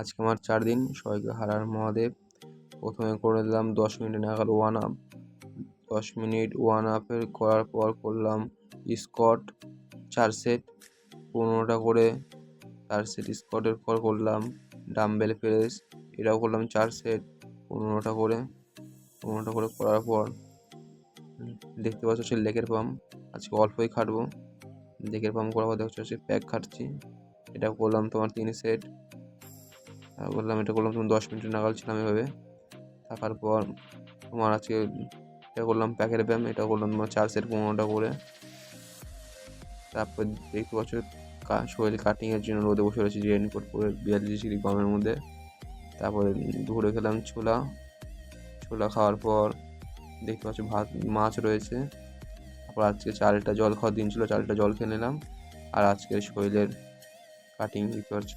আজকে আমার 4 দিন। সবাইকে হর হর মহাদেব। প্রথমে করে দিলাম 10 মিনিট নাগাদ ওয়ার্ম আপ। 10 মিনিট ওয়ার্ম আপের করার পর করলাম স্কোয়াট 4 সেট 15টা করে। 4 সেট স্কোয়াটের পর করলাম ডাম্বেল প্রেস, এটাও করলাম 4 সেট 15টা করে। 15টা করে করার পর দেখতে পাচ্ছ হচ্ছে লেগের পাম্প। আজকে অল্পই খাটবো। লেগের পাম্প করার পর দেখছো হচ্ছে প্যাক খাটছি। এটা করলাম তোমার 3 সেট। বললাম এটা করলাম তোমার 10 মিনিট নাগাদ ছিলাম এভাবে। থাকার পর তোমার আজকে এটা করলাম প্যাকের ব্যায়াম। এটা করলাম তোমার 4 সেট 15টা করে। তারপর দেখতে পাচ্ছ শরীর কাটিংয়ের জন্য রোদে বসে রয়েছে রেইনকোট পরে 42 ডিগ্রি গরমের মধ্যে। তারপরে দুপুরে খেলাম ছোলা খাওয়ার পর দেখতে পাচ্ছ ভাত মাছ রয়েছে। তারপর আজকে 4 লিটার জল খাওয়ার দিন ছিল, 4 লিটার জল খেয়ে নিলাম। আর আজকের শরীরের কাটিং দেখতে পাচ্ছ।